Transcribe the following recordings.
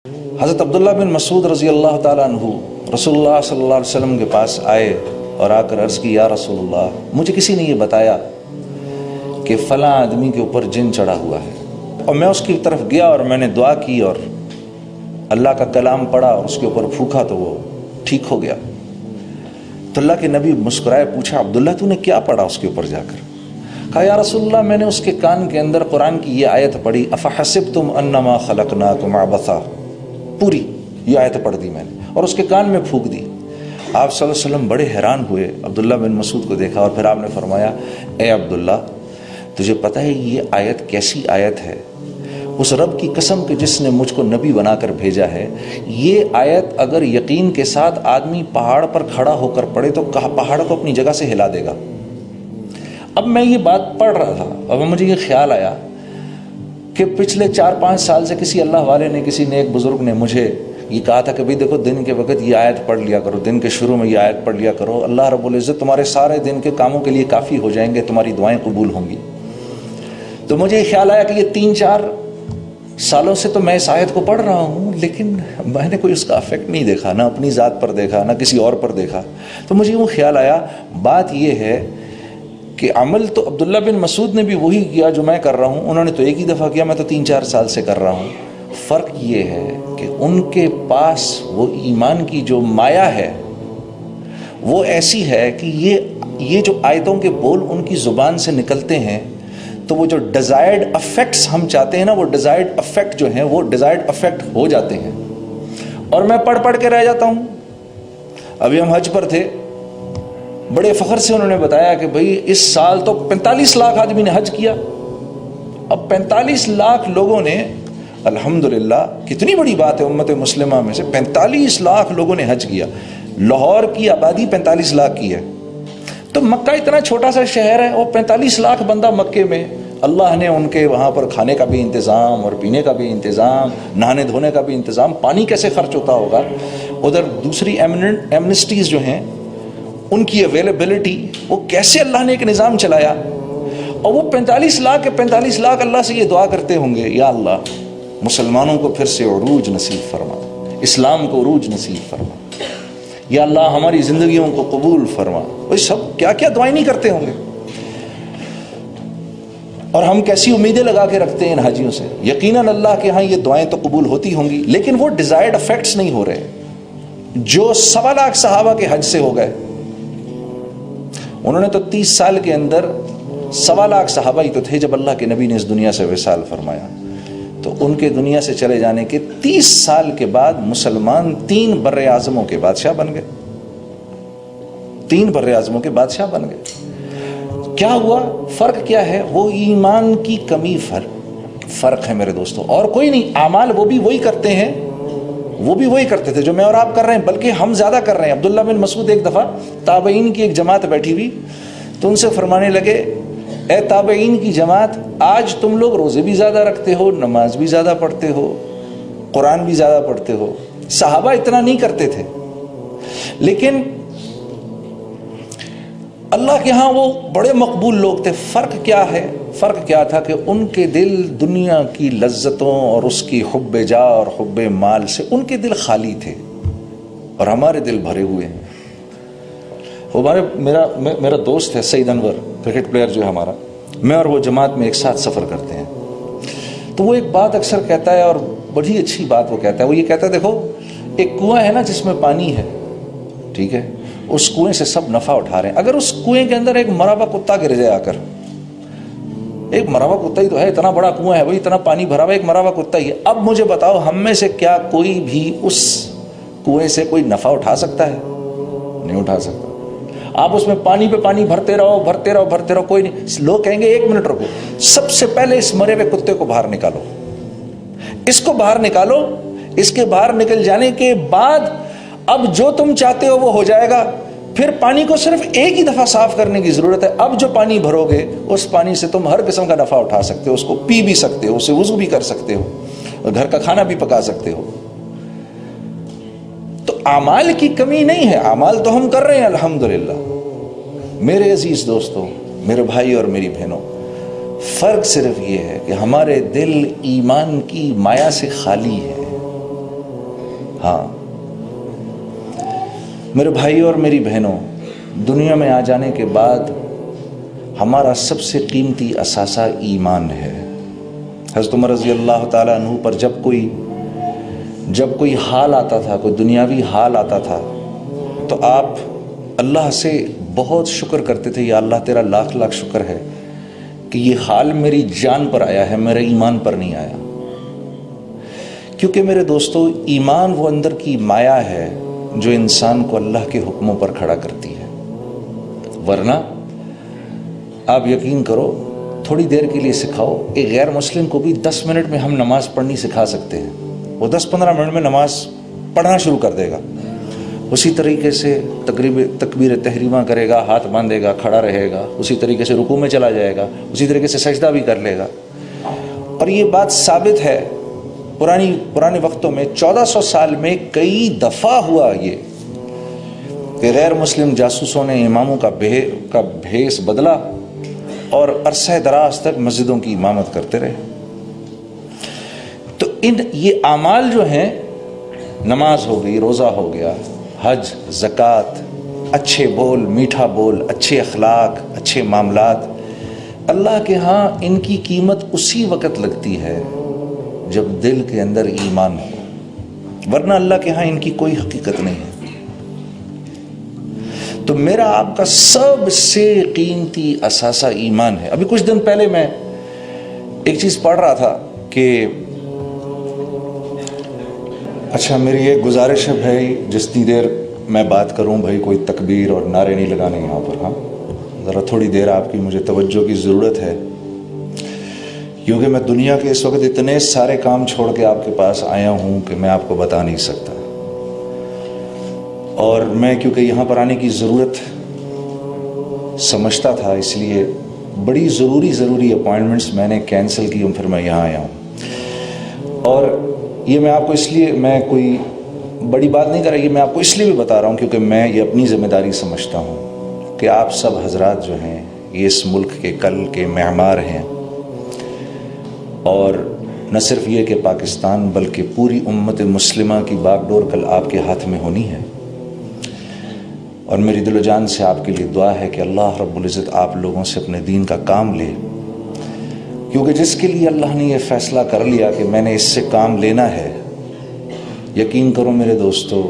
حضرت عبداللہ بن مسعود رضی اللہ تعالیٰ عنہ رسول اللہ صلی اللہ علیہ وسلم کے پاس آئے اور آ کر عرض کی، یا رسول اللہ، مجھے کسی نے یہ بتایا کہ فلاں آدمی کے اوپر جن چڑھا ہوا ہے، اور میں اس کی طرف گیا اور میں نے دعا کی اور اللہ کا کلام پڑھا اور اس کے اوپر پھونکا تو وہ ٹھیک ہو گیا۔ تو اللہ کے نبی مسکرائے، پوچھا عبداللہ تو نے کیا پڑھا اس کے اوپر جا کر؟ کہا یا رسول اللہ، میں نے اس کے کان کے اندر قرآن کی یہ آیت پڑھی، افحسبتم انما خلقناکم عبثا، پوری یہ آیت پڑھ دی میں نے اور اس کے کان میں پھونک دی۔ آپ صلی اللہ علیہ وسلم بڑے حیران ہوئے، عبداللہ بن مسعود کو دیکھا اور پھر آپ نے فرمایا، اے عبداللہ، تجھے پتہ ہے یہ آیت کیسی آیت ہے؟ اس رب کی قسم کہ جس نے مجھ کو نبی بنا کر بھیجا ہے، یہ آیت اگر یقین کے ساتھ آدمی پہاڑ پر کھڑا ہو کر پڑھے تو پہاڑ کو اپنی جگہ سے ہلا دے گا۔ اب میں یہ بات پڑھ رہا تھا اور مجھے یہ خیال آیا کہ پچھلے 4-5 سال سے کسی اللہ والے نے، کسی نیک بزرگ نے مجھے یہ کہا تھا کہ بھئی دیکھو، دن کے وقت یہ آیت پڑھ لیا کرو، دن کے شروع میں یہ آیت پڑھ لیا کرو، اللہ رب العزت تمہارے سارے دن کے کاموں کے لیے کافی ہو جائیں گے، تمہاری دعائیں قبول ہوں گی۔ تو مجھے یہ خیال آیا کہ یہ 3-4 سالوں سے تو میں اس آیت کو پڑھ رہا ہوں، لیکن میں نے کوئی اس کا افیکٹ نہیں دیکھا، نہ اپنی ذات پر دیکھا، نہ کسی اور پر دیکھا۔ تو مجھے وہ خیال آیا، بات یہ ہے کہ عمل تو عبداللہ بن مسعود نے بھی وہی کیا جو میں کر رہا ہوں، انہوں نے تو ایک ہی دفعہ کیا، میں تو 3-4 سال سے کر رہا ہوں۔ فرق یہ ہے کہ ان کے پاس وہ ایمان کی جو مایا ہے وہ ایسی ہے کہ یہ جو آیتوں کے بول ان کی زبان سے نکلتے ہیں تو وہ جو ڈیزائرڈ افیکٹس ہم چاہتے ہیں نا، وہ ڈیزائرڈ افیکٹ جو ہیں وہ ڈیزائرڈ افیکٹ ہو جاتے ہیں، اور میں پڑھ کے رہ جاتا ہوں۔ ابھی ہم حج پر تھے، بڑے فخر سے انہوں نے بتایا کہ بھئی اس سال تو 45 لاکھ آدمی نے حج کیا۔ اب 45 لاکھ لوگوں نے، الحمدللہ کتنی بڑی بات ہے، امت مسلمہ میں سے 45 لاکھ لوگوں نے حج کیا۔ لاہور کی آبادی 45 لاکھ کی ہے، تو مکہ اتنا چھوٹا سا شہر ہے، اور 45 لاکھ بندہ مکے میں، اللہ نے ان کے وہاں پر کھانے کا بھی انتظام اور پینے کا بھی انتظام، نہانے دھونے کا بھی انتظام، پانی کیسے خرچ ہوتا ہوگا، ادھر دوسری ایمنسٹیز جو ہیں ان کی اویلیبلٹی، وہ کیسے اللہ نے ایک نظام چلایا، اور وہ 45 لاکھ کے 45 لاکھ اللہ سے یہ دعا کرتے ہوں گے، یا اللہ مسلمانوں کو پھر سے عروج نصیب فرما، اسلام کو عروج نصیب فرما، یا اللہ ہماری زندگیوں کو قبول فرما۔ وہ سب کیا کیا دعائیں نہیں کرتے ہوں گے، اور ہم کیسی امیدیں لگا کے رکھتے ہیں ان حاجیوں سے۔ یقیناً اللہ کے ہاں یہ دعائیں تو قبول ہوتی ہوں گی، لیکن وہ ڈیزائرڈ افیکٹس نہیں ہو رہے جو 1.25 لاکھ صحابہ کے حج سے ہو گئے۔ انہوں نے تو 30 سال کے اندر 1.25 لاکھ صحابہ ہی تو تھے جب اللہ کے نبی نے اس دنیا سے وصال فرمایا، تو ان کے دنیا سے چلے جانے کے 30 سال کے بعد مسلمان 3 بر اعظموں کے بادشاہ بن گئے، 3 بر اعظموں کے بادشاہ بن گئے۔ کیا ہوا؟ فرق کیا ہے؟ وہ ایمان کی کمی فرق ہے میرے دوستوں، اور کوئی نہیں۔ اعمال وہ بھی وہی کرتے ہیں، وہ بھی وہی کرتے تھے جو میں اور آپ کر رہے ہیں، بلکہ ہم زیادہ کر رہے ہیں۔ عبداللہ بن مسعود ایک دفعہ تابعین کی ایک جماعت بیٹھی ہوئی، تو ان سے فرمانے لگے، اے تابعین کی جماعت، آج تم لوگ روزے بھی زیادہ رکھتے ہو، نماز بھی زیادہ پڑھتے ہو، قرآن بھی زیادہ پڑھتے ہو۔ صحابہ اتنا نہیں کرتے تھے، لیکن اللہ کے ہاں وہ بڑے مقبول لوگ تھے۔ فرق کیا ہے؟ فرق کیا تھا کہ ان کے دل دنیا کی لذتوں اور اس کی حب جا اور حب مال سے ان کے دل خالی تھے، اور ہمارے دل بھرے ہوئے ہیں۔ میرا دوست ہے سعید انور، کرکٹ پلیئر جو ہے ہمارا، میں اور وہ جماعت میں ایک ساتھ سفر کرتے ہیں، تو وہ ایک بات اکثر کہتا ہے، اور بڑی اچھی بات وہ کہتا ہے۔ وہ یہ کہتا ہے، دیکھو ایک کنواں ہے نا جس میں پانی ہے، ٹھیک ہے، اس کنویں سے سب نفع اٹھا رہے ہیں، اگر اس کنویں کے اندر ایک مرا ہوا کتا گر جائے آ کر، ایک مرا ہوا کتا ہی تو ہے، اتنا بڑا کنواں ہے، وہی اتنا پانی بھرا ہوا، ایک مرا ہوا کتا ہی ہے، اب مجھے بتاؤ ہم میں سے کیا کوئی بھی اس کنویں سے کوئی نفع اٹھا سکتا ہے؟ نہیں اٹھا سکتا۔ آپ اس میں پانی پہ پانی بھرتے رہو، کوئی نہیں۔ لوگ کہیں گے 1 منٹ رکو، سب سے پہلے اس مرے ہوئے کتے کو باہر نکالو، اس کو باہر نکالو، اس کے باہر نکل جانے کے بعد اب جو تم چاہتے ہو وہ ہو جائے گا۔ پھر پانی کو صرف ایک ہی دفعہ صاف کرنے کی ضرورت ہے۔ اب جو پانی بھرو گے اس پانی سے تم ہر قسم کا نفع اٹھا سکتے ہو، اس کو پی بھی سکتے ہو، اسے وضو بھی کر سکتے ہو، اور گھر کا کھانا بھی پکا سکتے ہو۔ تو اعمال کی کمی نہیں ہے، اعمال تو ہم کر رہے ہیں الحمدللہ۔ میرے عزیز دوستوں، میرے بھائی اور میری بہنوں، فرق صرف یہ ہے کہ ہمارے دل ایمان کی مایا سے خالی ہے، ہاں میرے بھائی اور میری بہنوں، دنیا میں آ جانے کے بعد ہمارا سب سے قیمتی اثاثہ ایمان ہے۔ حضرت عمر رضی اللہ تعالیٰ عنہ پر جب کوئی حال آتا تھا، کوئی دنیاوی حال آتا تھا، تو آپ اللہ سے بہت شکر کرتے تھے، یا اللہ تیرا لاکھ لاکھ شکر ہے کہ یہ حال میری جان پر آیا ہے، میرے ایمان پر نہیں آیا۔ کیونکہ میرے دوستو، ایمان وہ اندر کی مایا ہے جو انسان کو اللہ کے حکموں پر کھڑا کرتی ہے، ورنہ آپ یقین کرو، تھوڑی دیر کے لیے سکھاؤ، ایک غیر مسلم کو بھی 10 منٹ میں ہم نماز پڑھنی سکھا سکتے ہیں، وہ 10-15 منٹ میں نماز پڑھنا شروع کر دے گا، اسی طریقے سے تکبیر تحریمہ کرے گا، ہاتھ باندھے گا، کھڑا رہے گا، اسی طریقے سے رکوع میں چلا جائے گا، اسی طریقے سے سجدہ بھی کر لے گا۔ اور یہ بات ثابت ہے، پرانے وقتوں میں 1400 سال میں کئی دفعہ ہوا یہ کہ غیر مسلم جاسوسوں نے اماموں کا بھیس بدلا اور عرصہ دراز تک مسجدوں کی امامت کرتے رہے۔ تو یہ اعمال جو ہیں، نماز ہو گئی، روزہ ہو گیا، حج، زکوٰۃ، اچھے بول، میٹھا بول، اچھے اخلاق، اچھے معاملات، اللہ کے ہاں ان کی قیمت اسی وقت لگتی ہے جب دل کے اندر ایمان ہو، ورنہ اللہ کے ہاں ان کی کوئی حقیقت نہیں ہے۔ تو میرا آپ کا سب سے قیمتی اثاثہ ایمان ہے۔ ابھی کچھ دن پہلے میں ایک چیز پڑھ رہا تھا کہ اچھا، میری ایک گزارش ہے بھائی، جتنی دیر میں بات کروں بھائی، کوئی تکبیر اور نعرے نہیں لگانے یہاں پر، ہاں ذرا تھوڑی دیر آپ کی مجھے توجہ کی ضرورت ہے، کیونکہ میں دنیا کے اس وقت اتنے سارے کام چھوڑ کے آپ کے پاس آیا ہوں کہ میں آپ کو بتا نہیں سکتا، اور میں کیونکہ یہاں پر آنے کی ضرورت سمجھتا تھا، اس لیے بڑی ضروری اپوائنٹمنٹس میں نے کینسل کی اور پھر میں یہاں آیا ہوں۔ اور یہ میں آپ کو اس لیے، میں کوئی بڑی بات نہیں کر رہا، یہ میں آپ کو اس لیے بھی بتا رہا ہوں کیونکہ میں یہ اپنی ذمہ داری سمجھتا ہوں کہ آپ سب حضرات جو ہیں یہ اس ملک کے کل کے معمار ہیں، اور نہ صرف یہ کہ پاکستان بلکہ پوری امت مسلمہ کی باغ ڈور کل آپ کے ہاتھ میں ہونی ہے۔ اور میری دل و جان سے آپ کے لیے دعا ہے کہ اللہ رب العزت آپ لوگوں سے اپنے دین کا کام لے، کیونکہ جس کے لیے اللہ نے یہ فیصلہ کر لیا کہ میں نے اس سے کام لینا ہے، یقین کرو میرے دوستو،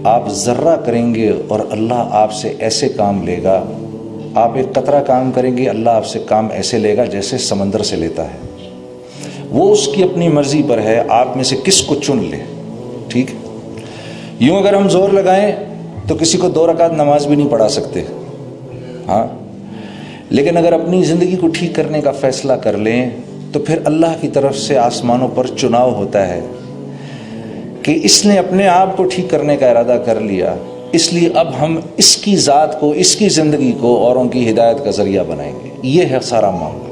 آپ ذرہ کریں گے اور اللہ آپ سے ایسے کام لے گا، آپ ایک قطرہ کام کریں گے، اللہ آپ سے کام ایسے لے گا جیسے سمندر سے لیتا ہے۔ وہ اس کی اپنی مرضی پر ہے، آپ میں سے کس کو چن لے، ٹھیک ہے؟ یوں اگر ہم زور لگائیں تو کسی کو 2 رکعت نماز بھی نہیں پڑھا سکتے، ہاں، لیکن اگر اپنی زندگی کو ٹھیک کرنے کا فیصلہ کر لیں تو پھر اللہ کی طرف سے آسمانوں پر چناؤ ہوتا ہے کہ اس نے اپنے آپ کو ٹھیک کرنے کا ارادہ کر لیا، اس لیے اب ہم اس کی ذات کو، اس کی زندگی کو اوروں کی ہدایت کا ذریعہ بنائیں گے۔ یہ ہے سارا معاملہ۔